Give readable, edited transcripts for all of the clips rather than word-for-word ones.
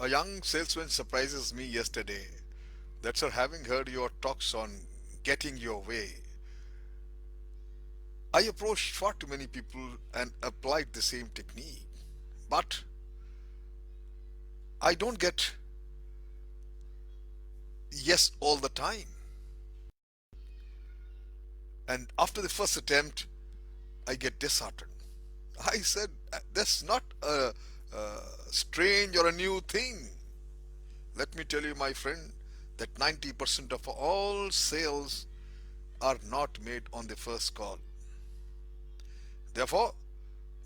A young salesman surprises me yesterday. That, sir, having heard your talks on getting your way, I approached far too many people and applied the same technique. But I don't get yes all the time. And after the first attempt, I get disheartened. I said, that's not a strange or a new thing. Let me tell you, my friend, that 90% of all sales are not made on the first call. Therefore,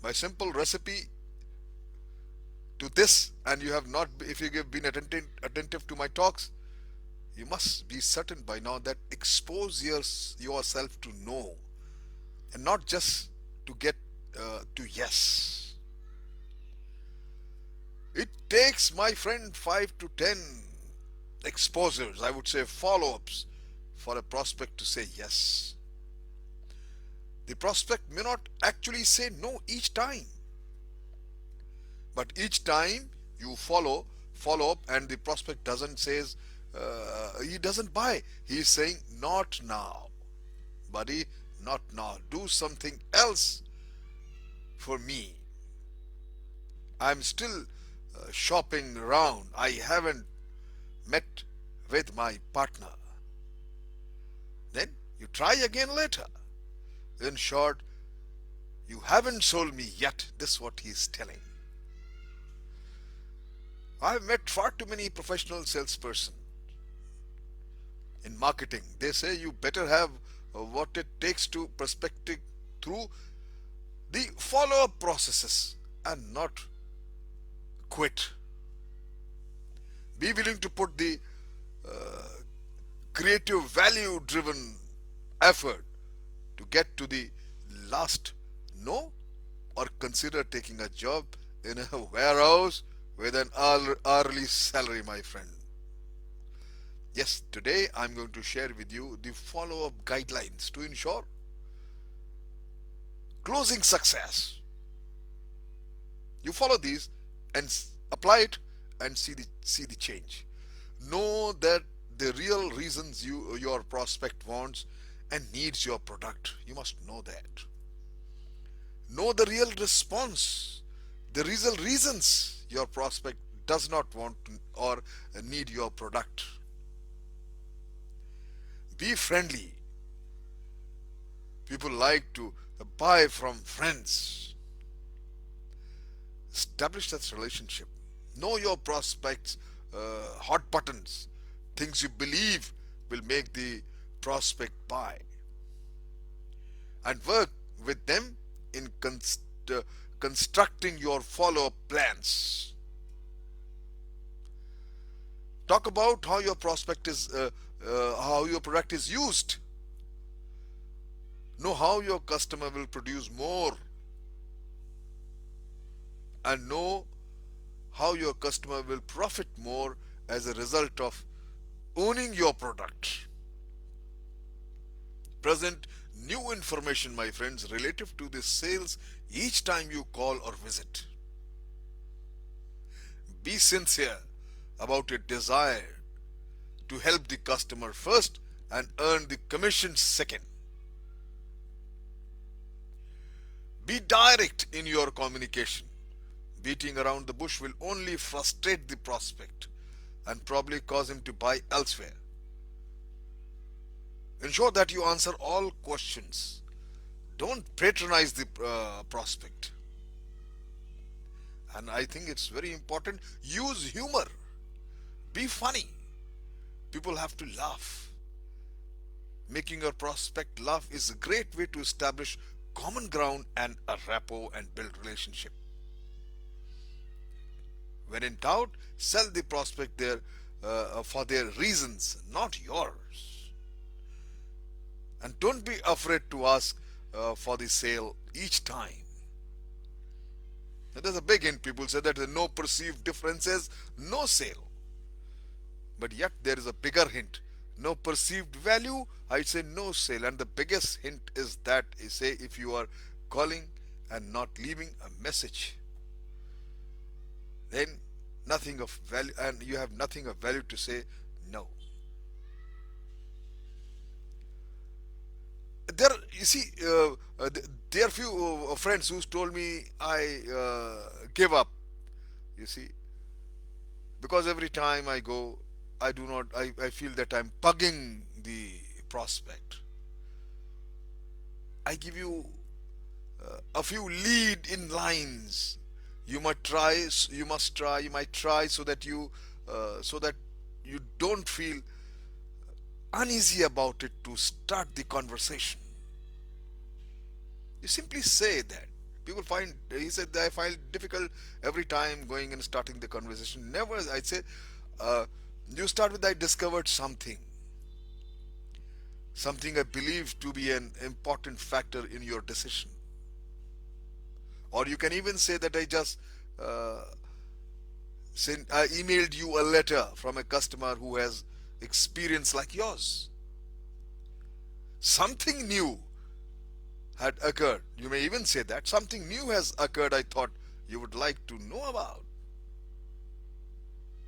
my simple recipe to this, and you have not, if you have been attentive to my talks, you must be certain by now that expose yourself to no and not just to get to yes. It takes, my friend, 5 to 10 exposures, I would say follow ups, for a prospect to say yes. The prospect may not actually say no each time, but each time you follow up, and the prospect doesn't says he doesn't buy. He is saying not now, buddy, not now. Do something else for me. I'm still shopping around. I haven't met with my partner. Then you try again later. In short, you haven't sold me yet. This is what he's telling. I've met far too many professional salespersons in marketing. They say you better have what it takes to prospecting through the follow-up processes and not quit. Be willing to put the creative value driven effort to get to the last no, or consider taking a job in a warehouse with an hourly salary, my friend. Yes, today I'm going to share with you the follow-up guidelines to ensure closing success. You follow these and apply it and see the change. Know that the real reasons your prospect wants and needs your product. You must know that. Know the real response, the real reasons your prospect does not want or need your product. Be friendly. People like to buy from friends. Establish that relationship. Know your prospects' hot buttons, things you believe will make the prospect buy, and work with them in constructing your follow-up plans. Talk about how your product is used. Know how your customer will produce more, and know how your customer will profit more as a result of owning your product. Present new information, my friends, relative to the sales each time you call or visit. Be sincere about your desire to help the customer first and earn the commission second. Be direct in your communication. Beating around the bush will only frustrate the prospect and probably cause him to buy elsewhere. Ensure that you answer all questions. Don't patronize the prospect. And I think it's very important, use humor. Be funny. People have to laugh. Making your prospect laugh is a great way to establish common ground and a rapport and build relationship. When in doubt, sell the prospect for their reasons, not yours. And don't be afraid to ask for the sale each time. There's a big hint. People say that there are no perceived differences, no sale. But yet there is a bigger hint. No perceived value, I say no sale. And the biggest hint is that, say, if you are calling and not leaving a message, then nothing of value, and you have nothing of value to say no. There, you see, there are few friends who told me I give up. You see, because every time I go, I do not. I feel that I'm bugging the prospect. I give you a few lead in lines. You might try. You must try. You might try so that you don't feel uneasy about it to start the conversation. You simply say that. People find, he said, I find it difficult every time going and starting the conversation. Never, I say, uh, you start with, I discovered something I believe to be an important factor in your decision. Or you can even say that uh, I emailed you a letter from a customer who has experience like yours. Something new had occurred. You may even say that something new has occurred I thought you would like to know about.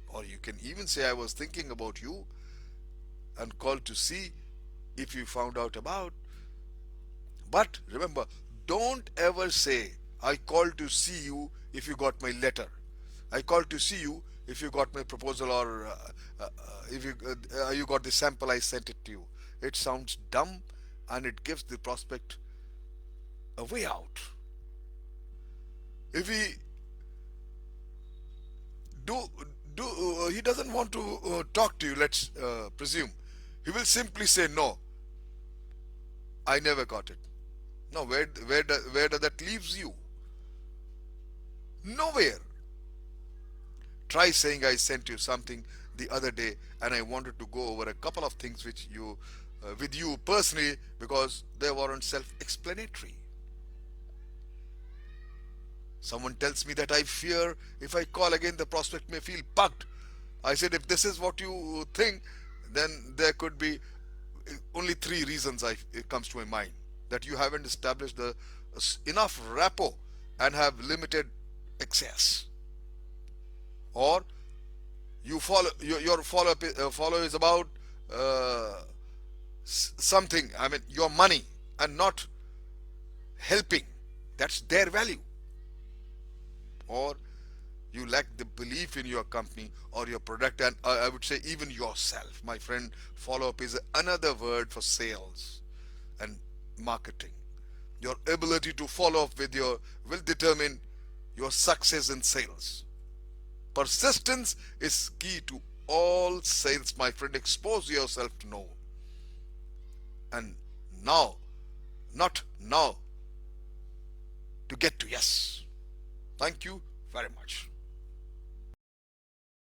Or you can even say, I was thinking about you and called to see if you found out about. But remember, don't ever say, I called to see you if you got my letter. I called to see you if you got my proposal, or if you got the sample I sent it to you. It sounds dumb, and it gives the prospect a way out. If do do he doesn't want to talk to you, let's presume, he will simply say, no, I never got it. No, where does that leaves you? Nowhere. Try saying, I sent you something the other day and I wanted to go over a couple of things which you with you personally, because they weren't self-explanatory. Someone tells me that I fear if I call again the prospect may feel bugged. I said, if this is what you think, then there could be only three reasons it comes to my mind. That you haven't established enough rapport and have limited access, or you follow your follow is about uh, something. I mean, your money and not helping. That's their value. Or you lack the belief in your company or your product, and I would say even yourself. My friend, follow up is another word for sales and marketing. Your ability to follow up with your will determine your success in sales. Persistence is key to all sales, my friend. Expose yourself to know. And now, not now, to get to yes. Thank you very much.